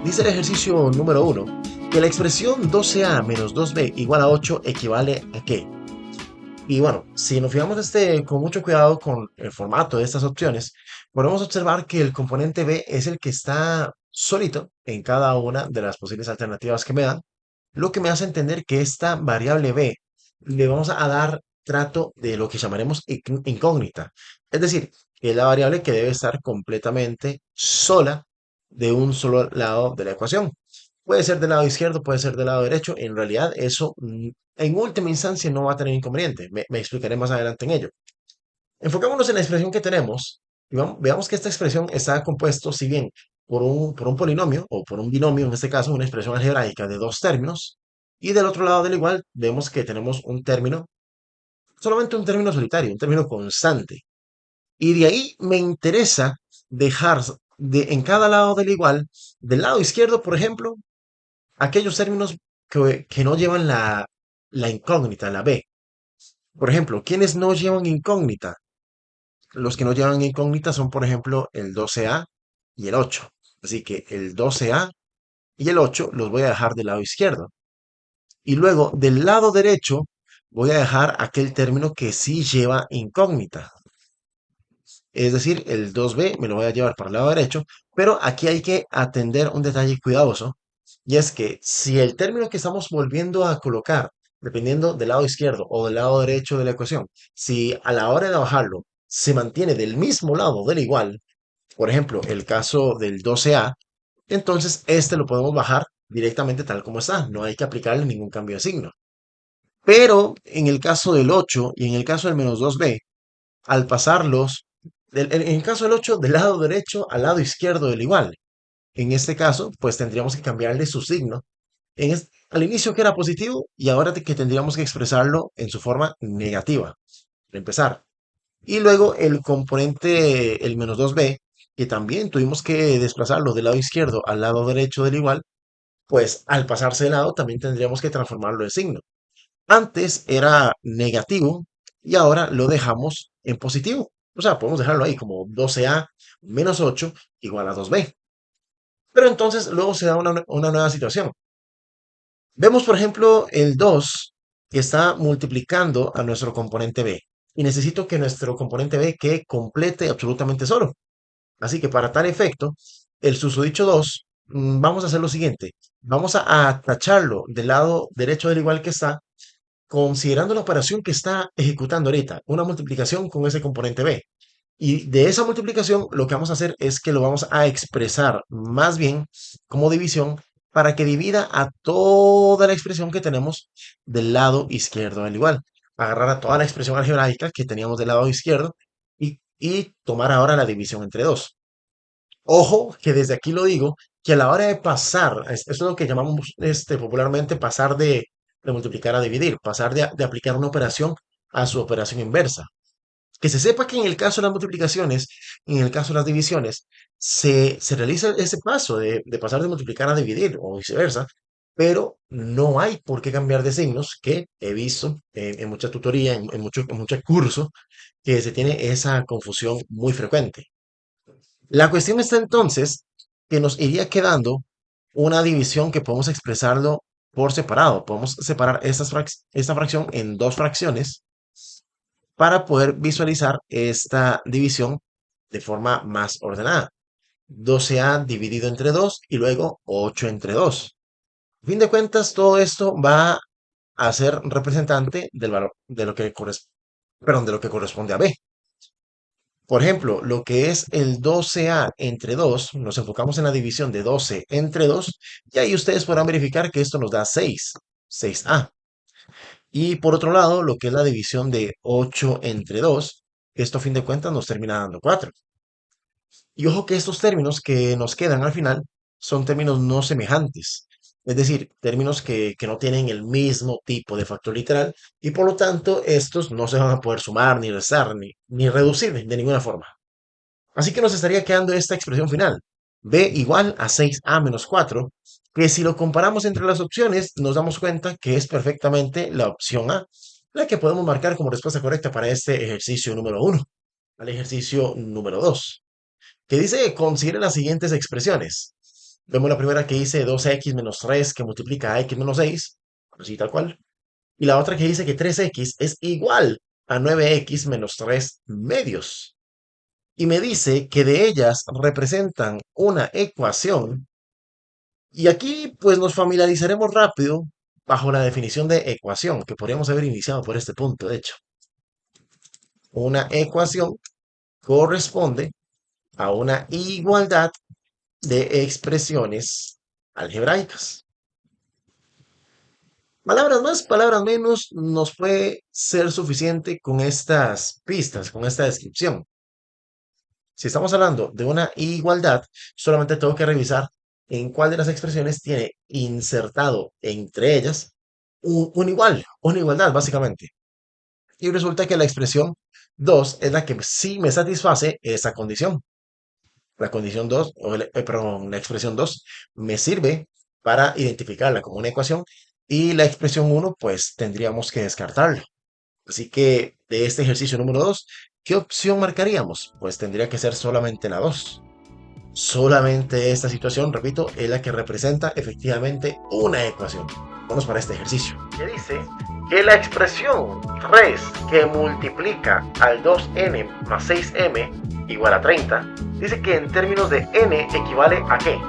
Dice el ejercicio número uno que la expresión 12a menos 2b igual a 8 equivale a qué. Y bueno, si nos fijamos con mucho cuidado con el formato de estas opciones, podemos observar que el componente b es el que está solito en cada una de las posibles alternativas que me dan, lo que me hace entender que esta variable b le vamos a dar trato de lo que llamaremos incógnita. Es decir, que es la variable que debe estar completamente sola de un solo lado de la ecuación. Puede ser del lado izquierdo, puede ser del lado derecho. En realidad, eso en última instancia no va a tener inconveniente. Me explicaré más adelante en ello. Enfocémonos en la expresión que tenemos y veamos que esta expresión está compuesto, si bien por un polinomio o por un binomio, en este caso una expresión algebraica de dos términos, y del otro lado del igual vemos que tenemos un término, solamente un término solitario, un término constante. Y de ahí me interesa dejar en cada lado del igual, del lado izquierdo, por ejemplo, aquellos términos que no llevan la incógnita, la b. Por ejemplo, ¿quiénes no llevan incógnita? Los que no llevan incógnita son, por ejemplo, el 12a y el 8. Así que el 12a y el 8 los voy a dejar del lado izquierdo. Y luego, del lado derecho, voy a dejar aquel término que sí lleva incógnita. Es decir, el 2b me lo voy a llevar para el lado derecho, pero aquí hay que atender un detalle cuidadoso, y es que si el término que estamos volviendo a colocar, dependiendo del lado izquierdo o del lado derecho de la ecuación, si a la hora de bajarlo se mantiene del mismo lado del igual, por ejemplo, el caso del 12a, entonces este lo podemos bajar directamente tal como está, no hay que aplicarle ningún cambio de signo. Pero en el caso del 8 y en el caso del menos 2b, al pasarlos, en el caso del 8 del lado derecho al lado izquierdo del igual. En este caso, pues tendríamos que cambiarle su signo. Al inicio que era positivo y ahora que tendríamos que expresarlo en su forma negativa, para empezar. Y luego el componente, el menos 2b, que también tuvimos que desplazarlo del lado izquierdo al lado derecho del igual, pues al pasarse de lado también tendríamos que transformarlo en signo. Antes era negativo y ahora lo dejamos en positivo. O sea, podemos dejarlo ahí como 12a menos 8 igual a 2b. Pero entonces luego se da una nueva situación. Vemos, por ejemplo, el 2 que está multiplicando a nuestro componente b. Y necesito que nuestro componente b quede complete absolutamente solo. Así que para tal efecto, el susodicho 2, vamos a hacer lo siguiente. Vamos a tacharlo del lado derecho del igual que está, considerando la operación que está ejecutando ahorita, una multiplicación con ese componente b. Y de esa multiplicación lo que vamos a hacer es que lo vamos a expresar más bien como división para que divida a toda la expresión que tenemos del lado izquierdo del igual. Agarrar a toda la expresión algebraica que teníamos del lado izquierdo y tomar ahora la división entre dos. Ojo, que desde aquí lo digo, que a la hora de pasar, eso es lo que llamamos popularmente pasar de multiplicar a dividir, pasar de aplicar una operación a su operación inversa. Que se sepa que en el caso de las multiplicaciones, en el caso de las divisiones, se realiza ese paso de pasar de multiplicar a dividir o viceversa, pero no hay por qué cambiar de signos, que he visto en mucha tutoría, en mucho curso, que se tiene esa confusión muy frecuente. La cuestión está entonces que nos iría quedando una división que podemos expresarlo por separado. Podemos separar esta fracción en dos fracciones para poder visualizar esta división de forma más ordenada. 12a dividido entre 2 y luego 8 entre 2. A fin de cuentas, todo esto va a ser representante del valor de lo que de lo que corresponde a b. Por ejemplo, lo que es el 12a entre 2, nos enfocamos en la división de 12 entre 2, y ahí ustedes podrán verificar que esto nos da 6, 6a. Y por otro lado, lo que es la división de 8 entre 2, esto a fin de cuentas nos termina dando 4. Y ojo que estos términos que nos quedan al final son términos no semejantes, es decir, términos que no tienen el mismo tipo de factor literal y por lo tanto estos no se van a poder sumar, ni restar, ni reducir de ninguna forma. Así que nos estaría quedando esta expresión final, b igual a 6a menos 4, que si lo comparamos entre las opciones nos damos cuenta que es perfectamente la opción A, la que podemos marcar como respuesta correcta para este ejercicio número 1. Al ejercicio número 2, que dice considere las siguientes expresiones. Vemos la primera que dice 2x menos 3 que multiplica a x menos 6, así tal cual. Y la otra que dice que 3x es igual a 9x menos 3 medios. Y me dice que de ellas representan una ecuación. Y aquí pues nos familiarizaremos rápido bajo la definición de ecuación, que podríamos haber iniciado por este punto, de hecho. Una ecuación corresponde a una igualdad de expresiones algebraicas. Palabras más, palabras menos, nos puede ser suficiente con estas pistas, con esta descripción. Si estamos hablando de una igualdad, solamente tengo que revisar en cuál de las expresiones tiene insertado entre ellas un igual, una igualdad, básicamente. Y resulta que la expresión 2 es la que sí me satisface esa condición. La condición 2, perdón, la expresión 2 me sirve para identificarla como una ecuación y la expresión uno pues tendríamos que descartarla. Así que de este ejercicio número 2, ¿qué opción marcaríamos? Pues tendría que ser solamente la 2. Solamente esta situación, repito, es la que representa efectivamente una ecuación. Vamos para este ejercicio. Que dice que la expresión 3 que multiplica al 2n más 6m igual a 30, dice que en términos de n equivale a ¿qué?